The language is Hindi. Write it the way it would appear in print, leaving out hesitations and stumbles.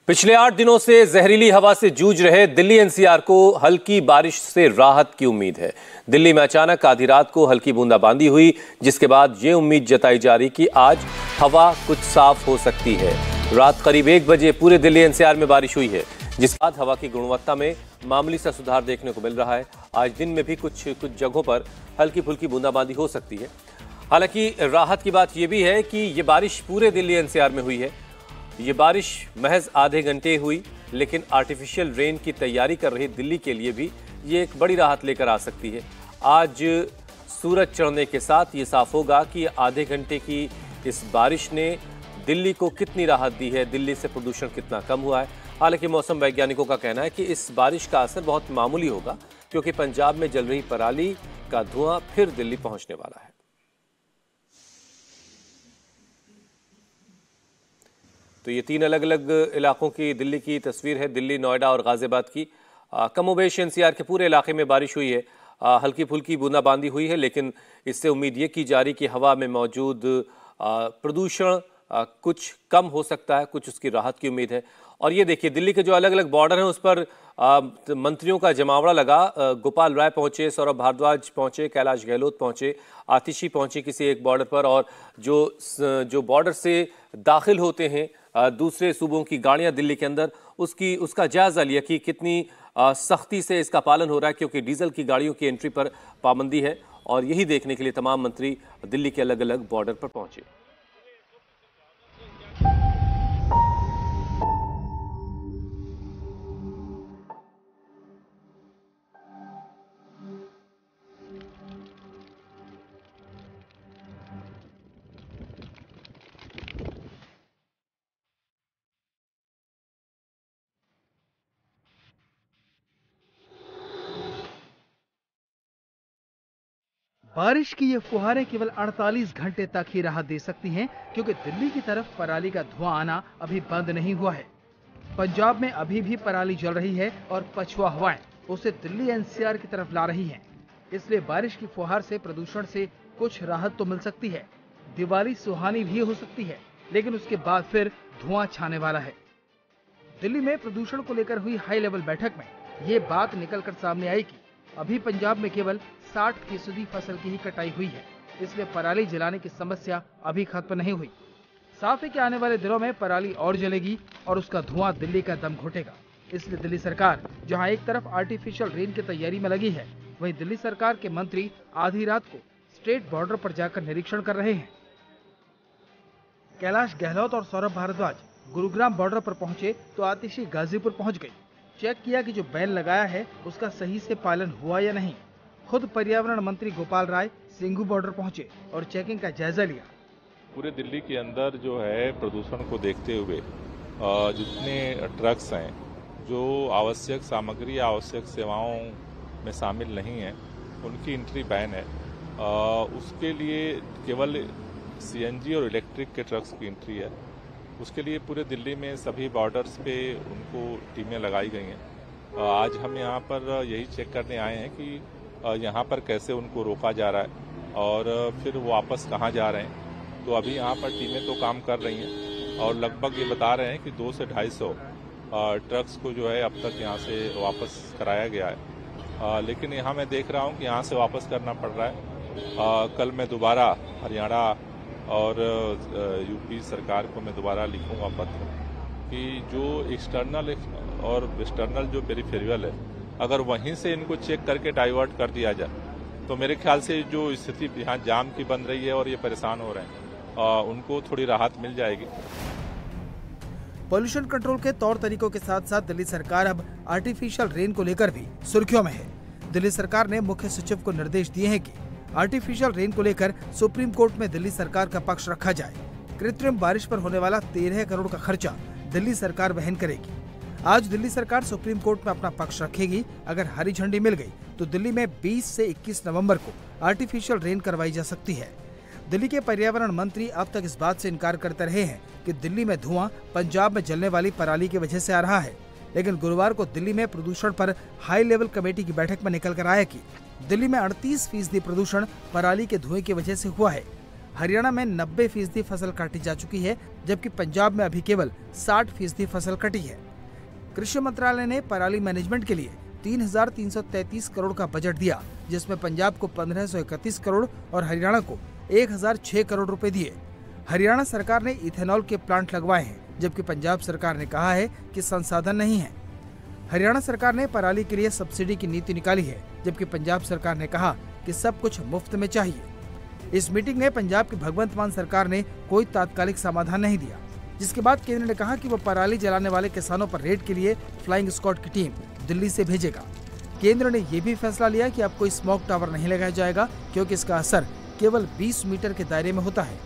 पिछले 8 दिनों से जहरीली हवा से जूझ रहे दिल्ली एनसीआर को हल्की बारिश से राहत की उम्मीद है। दिल्ली में अचानक आधी रात को हल्की बूंदाबांदी हुई, जिसके बाद ये उम्मीद जताई जा रही कि आज हवा कुछ साफ हो सकती है। रात करीब 1 बजे पूरे दिल्ली एनसीआर में बारिश हुई है, जिसके बाद हवा की गुणवत्ता में मामूली सा सुधार देखने को मिल रहा है। आज दिन में भी कुछ जगहों पर हल्की फुल्की बूंदाबांदी हो सकती है। हालांकि राहत की बात यह भी है कि ये बारिश पूरे दिल्ली एनसीआर में हुई है। ये बारिश महज आधे घंटे हुई, लेकिन आर्टिफिशियल रेन की तैयारी कर रही दिल्ली के लिए भी ये एक बड़ी राहत लेकर आ सकती है। आज सूरज चढ़ने के साथ ये साफ होगा कि आधे घंटे की इस बारिश ने दिल्ली को कितनी राहत दी है, दिल्ली से प्रदूषण कितना कम हुआ है। हालांकि मौसम वैज्ञानिकों का कहना है कि इस बारिश का असर बहुत मामूली होगा, क्योंकि पंजाब में जल रही पराली का धुआं फिर दिल्ली पहुंचने वाला है। तो ये 3 अलग अलग इलाकों की दिल्ली की तस्वीर है, दिल्ली, नोएडा और गाजियाबाद की। कमोबेश एनसीआर के पूरे इलाके में बारिश हुई है, हल्की फुल्की बूंदाबांदी हुई है, लेकिन इससे उम्मीद ये की जा रही कि हवा में मौजूद प्रदूषण कुछ कम हो सकता है, कुछ उसकी राहत की उम्मीद है। और ये देखिए, दिल्ली के जो अलग अलग बॉर्डर हैं उस पर मंत्रियों का जमावड़ा लगा। गोपाल राय पहुंचे, सौरभ भारद्वाज पहुंचे, कैलाश गहलोत पहुंचे, आतिशी पहुंची किसी एक बॉर्डर पर। और जो बॉर्डर से दाखिल होते हैं दूसरे सूबों की गाड़ियां दिल्ली के अंदर, उसका जायजा लिया कि कितनी सख्ती से इसका पालन हो रहा है, क्योंकि डीजल की गाड़ियों की एंट्री पर पाबंदी है। और यही देखने के लिए तमाम मंत्री दिल्ली के अलग अलग बॉर्डर पर पहुंचे। बारिश की ये फुहारें केवल 48 घंटे तक ही राहत दे सकती हैं, क्योंकि दिल्ली की तरफ पराली का धुआं आना अभी बंद नहीं हुआ है। पंजाब में अभी भी पराली जल रही है और पछुआ हवाएं उसे दिल्ली एनसीआर की तरफ ला रही हैं। इसलिए बारिश की फुहार से प्रदूषण से कुछ राहत तो मिल सकती है। दिवाली सुहानी भी हो सकती है, लेकिन उसके बाद फिर धुआं छाने वाला है। दिल्ली में प्रदूषण को लेकर हुई हाई लेवल बैठक में ये बात निकलकर सामने आई कि अभी पंजाब में केवल 60% फसल की ही कटाई हुई है, इसलिए पराली जलाने की समस्या अभी खत्म नहीं हुई। साफ है कि आने वाले दिनों में पराली और जलेगी और उसका धुआं दिल्ली का दम घुटेगा। इसलिए दिल्ली सरकार जहां एक तरफ आर्टिफिशियल रेन की तैयारी में लगी है, वहीं दिल्ली सरकार के मंत्री आधी रात को स्टेट बॉर्डर पर जाकर निरीक्षण कर रहे हैं। कैलाश गहलोत और सौरभ भारद्वाज गुरुग्राम बॉर्डर पर पहुंचे तो आतिशी गाजीपुर पहुंच गई। चेक किया कि जो बैन लगाया है उसका सही से पालन हुआ या नहीं। खुद पर्यावरण मंत्री गोपाल राय सिंघू बॉर्डर पहुंचे और चेकिंग का जायजा लिया। पूरे दिल्ली के अंदर जो है प्रदूषण को देखते हुए जितने ट्रक्स हैं जो आवश्यक सामग्री आवश्यक सेवाओं में शामिल नहीं है, उनकी एंट्री बैन है। उसके लिए केवल सीएनजी और इलेक्ट्रिक के ट्रक्स की एंट्री है। उसके लिए पूरे दिल्ली में सभी बॉर्डर्स पे उनको टीमें लगाई गई हैं। आज हम यहाँ पर यही चेक करने आए हैं कि यहाँ पर कैसे उनको रोका जा रहा है और फिर वो वापस कहाँ जा रहे हैं। तो अभी यहाँ पर टीमें तो काम कर रही हैं और लगभग ये बता रहे हैं कि 200 से 250 ट्रक्स को जो है अब तक यहाँ से वापस कराया गया है। लेकिन यहाँ मैं देख रहा हूँ कि यहाँ से वापस करना पड़ रहा है। कल मैं दोबारा हरियाणा और यूपी सरकार को मैं दोबारा लिखूंगा पत्र कि जो एक्सटर्नल और वेस्टर्नल जो पेरिफेरल है, अगर वहीं से इनको चेक करके डाइवर्ट कर दिया जाए तो मेरे ख्याल से जो स्थिति यहाँ जाम की बन रही है और ये परेशान हो रहे हैं, उनको थोड़ी राहत मिल जाएगी। पॉल्यूशन कंट्रोल के तौर तरीकों के साथ साथ दिल्ली सरकार अब आर्टिफिशियल रेन को लेकर भी सुर्खियों में है। दिल्ली सरकार ने मुख्य सचिव को निर्देश दिए हैं कि आर्टिफिशियल रेन को लेकर सुप्रीम कोर्ट में दिल्ली सरकार का पक्ष रखा जाए। कृत्रिम बारिश पर होने वाला 13 करोड़ का खर्चा दिल्ली सरकार वहन करेगी। आज दिल्ली सरकार सुप्रीम कोर्ट में अपना पक्ष रखेगी। अगर हरी झंडी मिल गई तो दिल्ली में 20 से 21 नवंबर को आर्टिफिशियल रेन करवाई जा सकती है। दिल्ली के पर्यावरण मंत्री अब तक इस बात से इनकार करते रहे हैं कि दिल्ली में धुआं पंजाब में जलने वाली पराली की वजह से आ रहा है, लेकिन गुरुवार को दिल्ली में प्रदूषण पर हाई लेवल कमेटी की बैठक में निकल कर आया कि दिल्ली में 38% प्रदूषण पराली के धुएं की वजह से हुआ है। हरियाणा में 90% फसल काटी जा चुकी है, जबकि पंजाब में अभी केवल 60% फसल कटी है। कृषि मंत्रालय ने पराली मैनेजमेंट के लिए 3,333 करोड़ का बजट दिया, जिसमें पंजाब को 1,531 करोड़ और हरियाणा को 1,006 करोड़ रुपए दिए। हरियाणा सरकार ने इथेनॉल के प्लांट लगवाए हैं, जबकि पंजाब सरकार ने कहा है कि संसाधन नहीं है। हरियाणा सरकार ने पराली के लिए सब्सिडी की नीति निकाली है, जबकि पंजाब सरकार ने कहा कि सब कुछ मुफ्त में चाहिए। इस मीटिंग में पंजाब की भगवंत मान सरकार ने कोई तात्कालिक समाधान नहीं दिया, जिसके बाद केंद्र ने कहा कि वो पराली जलाने वाले किसानों पर रेड के लिए फ्लाइंग स्क्वाड की टीम दिल्ली से भेजेगा। केंद्र ने ये भी फैसला लिया कि अब कोई स्मोक टावर नहीं लगाया जाएगा, क्योंकि इसका असर केवल 20 मीटर के दायरे में होता है।